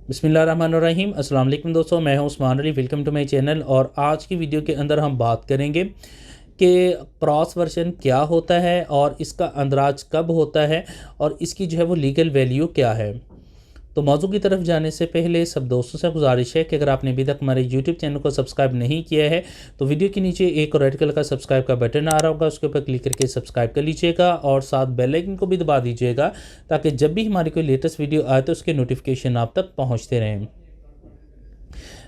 बिस्मिल्लाहिर्रहमानिर्रहीम। अस्सलाम वालेकुम दोस्तों, मैं हूं Usman Ali. Welcome to my channel. और आज की वीडियो के अंदर हम बात करेंगे कि क्रॉस वर्जन क्या होता है और इसका अंदराज कब होता है और इसकी जो है वो लीगल वैल्यू क्या है। तो मौजू की तरफ जाने से पहले सब दोस्तों से गुजारिश है कि अगर आपने अभी तक हमारे यूट्यूब चैनल को सब्सक्राइब नहीं किया है तो वीडियो के नीचे एक रेड कलर का सब्सक्राइब का बटन आ रहा होगा, उसके ऊपर क्लिक करके सब्सक्राइब कर लीजिएगा और साथ बेल आइकन को भी दबा दीजिएगा ताकि जब भी हमारी कोई लेटेस्ट वीडियो आए तो उसके नोटिफिकेशन आप तक पहुंचते रहें।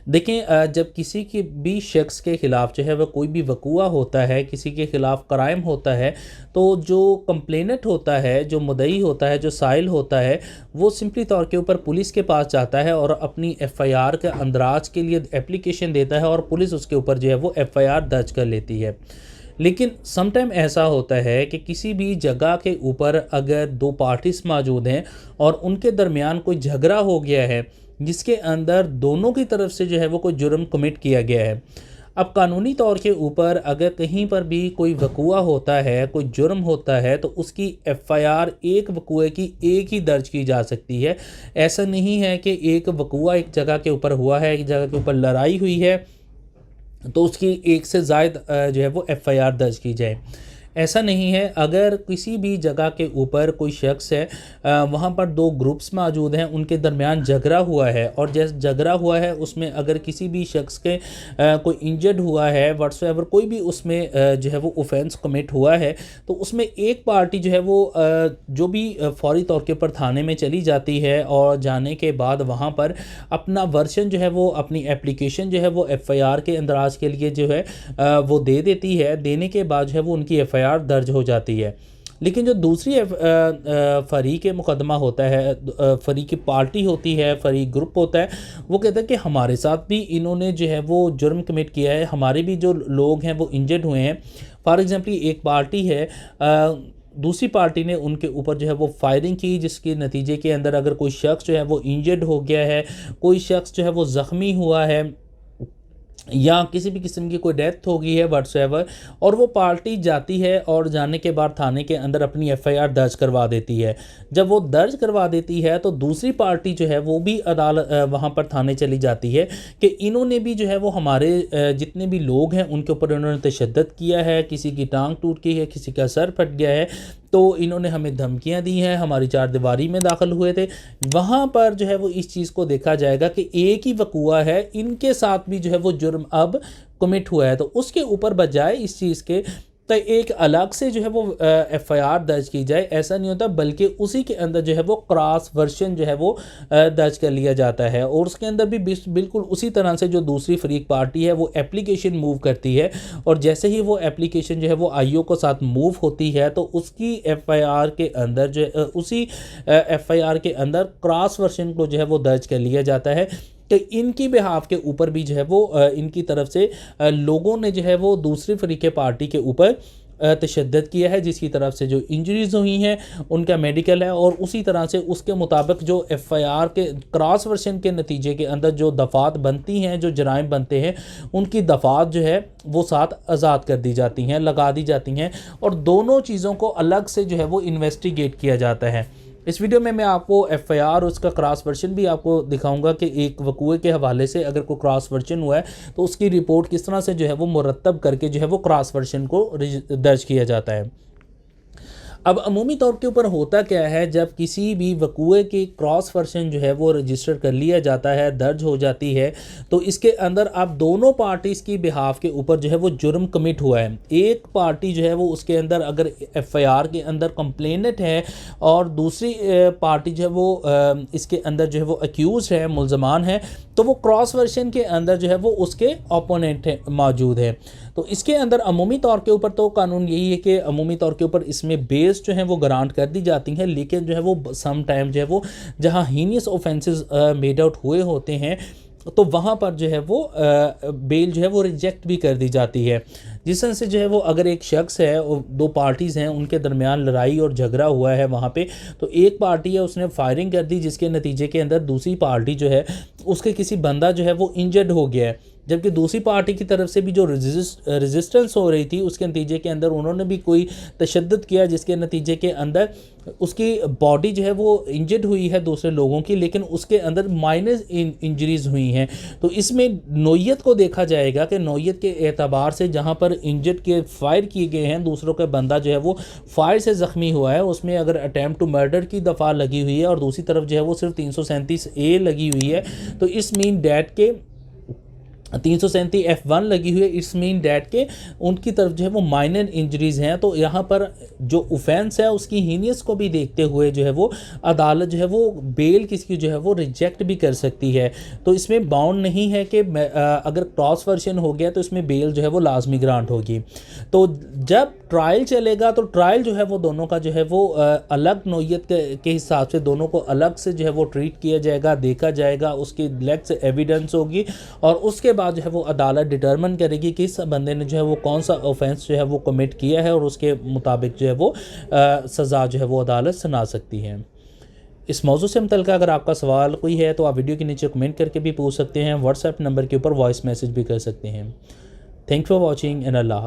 देखें, जब किसी के भी शख्स के ख़िलाफ़ जो है वह कोई भी वक़ूआ होता है, किसी के ख़िलाफ़ क्राइम होता है, तो जो कंप्लेनेंट होता है, जो मुद्दई होता है, जो साइल होता है, वो सिंपली तौर के ऊपर पुलिस के पास जाता है और अपनी एफ़आईआर के अंदराज के लिए एप्लीकेशन देता है और पुलिस उसके ऊपर जो है वो एफ़आईआर दर्ज कर लेती है। लेकिन सम टाइम ऐसा होता है कि किसी भी जगह के ऊपर अगर दो पार्टीज़ मौजूद हैं और उनके दरमियान कोई झगड़ा हो गया है जिसके अंदर दोनों की तरफ से जो है वो कोई जुर्म कमिट किया गया है। अब कानूनी तौर के ऊपर अगर कहीं पर भी कोई वक़ूआ होता है, कोई जुर्म होता है, तो उसकी एफ़आईआर एक वक़ूए की एक ही दर्ज की जा सकती है। ऐसा नहीं है कि एक वक़ूआ एक जगह के ऊपर हुआ है, एक जगह के ऊपर लड़ाई हुई है तो उसकी एक से ज़ायद जो है वो एफ़आईआर दर्ज की जाए। ऐसा नहीं है। अगर किसी भी जगह के ऊपर कोई शख्स है, वहाँ पर दो ग्रुप्स मौजूद हैं, उनके दरमियान झगड़ा हुआ है और जैसे झगड़ा हुआ है उसमें अगर किसी भी शख्स के कोई इंजर्ड हुआ है व्हाट्सएवर, कोई भी उसमें जो है वो ऑफेंस कमिट हुआ है, तो उसमें एक पार्टी जो है वो जो भी फौरी तौर के ऊपर थाने में चली जाती है और जाने के बाद वहाँ पर अपना वर्शन जो है वो अपनी एप्लीकेशन जो है वो एफ़आईआर के अंदराज के लिए जो है वो दे देती है। देने के बाद जो है वो उनकी एफ़आईआर दर्ज हो जाती है। लेकिन जो दूसरी फ़रीक मुकदमा होता है, फ़रीक पार्टी होती है, फ़रीक ग्रुप होता है, वो कहता है कि हमारे साथ भी इन्होंने जो है वो जुर्म कमिट किया है, हमारे भी जो लोग हैं वो इंजर्ड हुए हैं। फॉर एग्ज़ाम्पल एक पार्टी है, दूसरी पार्टी ने उनके ऊपर जो है वो फायरिंग की, जिसके नतीजे के अंदर अगर कोई शख्स जो है वो इंजर्ड हो गया है, कोई शख्स जो है वो ज़ख्मी हुआ है या किसी भी किस्म की कोई डेथ हो गई है व्हाट्सएवर, और वो पार्टी जाती है और जाने के बाद थाने के अंदर अपनी एफ़आईआर दर्ज करवा देती है। जब वो दर्ज करवा देती है तो दूसरी पार्टी जो है वो भी अदालत वहाँ पर थाने चली जाती है कि इन्होंने भी जो है वो हमारे जितने भी लोग हैं उनके ऊपर इन्होंने तशद्दुद किया है, किसी की टांग टूट गई है, किसी का सर फट गया है, तो इन्होंने हमें धमकियां दी हैं, हमारी चारदीवारी में दाखिल हुए थे। वहाँ पर जो है वो इस चीज़ को देखा जाएगा कि एक ही वक़ूआ है, इनके साथ भी जो है वो जुर्म अब कमिट हुआ है, तो उसके ऊपर बजाय इस चीज़ के तो एक अलग से जो है वो एफ़आईआर दर्ज की जाए, ऐसा नहीं होता, बल्कि उसी के अंदर जो है वो क्रॉस वर्जन जो है वो दर्ज कर लिया जाता है। और उसके अंदर भी बिल्कुल उसी तरह से जो दूसरी फरीक पार्टी है वो एप्लीकेशन मूव करती है, और जैसे ही वो एप्लीकेशन जो है वो आईओ के साथ मूव होती है तो उसकी एफ़आईआर के अंदर जो उसी एफ़आईआर के अंदर क्रॉस वर्जन को जो है वो दर्ज कर लिया जाता है कि इनकी बिहाफ के ऊपर भी जो है वो इनकी तरफ से लोगों ने जो है वो दूसरी फरीक़े पार्टी के ऊपर तशद्दुद किया है, जिसकी तरफ से जो इंजरीज़ हुई हैं उनका मेडिकल है, और उसी तरह से उसके मुताबिक जो एफ़आईआर के क्रॉस वर्जन के नतीजे के अंदर जो दफ़ात बनती हैं, जो जराइम बनते हैं, उनकी दफ़ात जो है वो साथ आज़ाद कर दी जाती हैं, लगा दी जाती हैं, और दोनों चीज़ों को अलग से जो है वो इन्वेस्टिगेट किया जाता है। इस वीडियो में मैं आपको एफ़आईआर और उसका क्रॉस वर्जन भी आपको दिखाऊंगा कि एक वक़ूए के हवाले से अगर कोई क्रॉस वर्जन हुआ है तो उसकी रिपोर्ट किस तरह से जो है वो मुरतब करके जो है वो क्रॉस वर्जन को दर्ज किया जाता है। अब अमूमी तौर के ऊपर होता क्या है, जब किसी भी वक़ूए की क्रॉस वर्जन जो है वो रजिस्टर कर लिया जाता है, दर्ज हो जाती है, तो इसके अंदर अब दोनों पार्टीज़ की बिहाफ के ऊपर जो है वो जुर्म कमिट हुआ है। एक पार्टी जो है वो उसके अंदर अगर एफ़आईआर के अंदर कंप्लेनेंट है और दूसरी पार्टी जो है वो इसके अंदर जो है वो अक्यूज़ है, मुल्ज़मान है, तो वो क्रॉस वर्जन के अंदर जो है वो उसके ओपोनेंट मौजूद है। तो इसके अंदर अमूमी तौर के ऊपर तो कानून यही है कि अमूमी तौर के ऊपर इसमें बेस जो है वो ग्रांट कर दी जाती हैं, लेकिन जो है वो सम टाइम जो है वो जहाँ हीनियस ऑफेंसेस मेड आउट हुए होते हैं तो वहाँ पर जो है वो बेल जो है वो रिजेक्ट भी कर दी जाती है। जिस तरह से जो है वो अगर एक शख्स है और दो पार्टीज़ हैं, उनके दरमियान लड़ाई और झगड़ा हुआ है वहाँ पे, तो एक पार्टी है उसने फायरिंग कर दी, जिसके नतीजे के अंदर दूसरी पार्टी जो है उसके किसी बंदा जो है वो इंजर्ड हो गया है, जबकि दूसरी पार्टी की तरफ से भी जो रेजिस्टेंस हो रही थी उसके नतीजे के अंदर उन्होंने भी कोई तशद्दुद किया, जिसके नतीजे के अंदर उसकी बॉडी जो है वो इंजर्ड हुई है दूसरे लोगों की, लेकिन उसके अंदर माइनर इंजरीज हुई हैं। तो इसमें नौयत को देखा जाएगा कि नौयत के एतबार से जहाँ पर इंजर्ड के फायर किए गए हैं, दूसरों का बंदा जो है वो फायर से ज़ख्मी हुआ है, उसमें अगर अटैम्प्ट टू मर्डर की दफ़ा लगी हुई है और दूसरी तरफ जो है वो सिर्फ 337A लगी हुई है, तो इस मीन डैट के 337F1 लगी हुई है, इट्स मीन डैट के उनकी तरफ जो है वो माइनर इंजरीज हैं। तो यहाँ पर जो ऑफेंस है उसकी हीनियस को भी देखते हुए जो है वो अदालत जो है वो बेल किसी की जो है वो रिजेक्ट भी कर सकती है। तो इसमें बाउंड नहीं है कि अगर क्रॉस वर्जन हो गया तो इसमें बेल जो है वो लाजमी ग्रांट होगी। तो जब ट्रायल चलेगा तो ट्रायल जो है वो दोनों का जो है वो अलग नौयत के हिसाब से दोनों को अलग से जो है वो ट्रीट किया जाएगा, देखा जाएगा, उसकी लेग्स एविडेंस होगी और उसके बाद जो है वो अदालत डिटर्मिन करेगी कि इस बंदे ने जो है वो कौन सा ऑफेंस जो है वो कमिट किया है और उसके मुताबिक जो है वो सज़ा जो है वो अदालत सुना सकती है। इस मौजू से मुतल्लिक़ अगर आपका सवाल कोई है तो आप वीडियो के नीचे कमेंट करके भी पूछ सकते हैं, व्हाट्सएप नंबर के ऊपर वॉइस मैसेज भी कर सकते हैं। थैंक फॉर वॉचिंग एंड अल्लाह हाफ़िज़।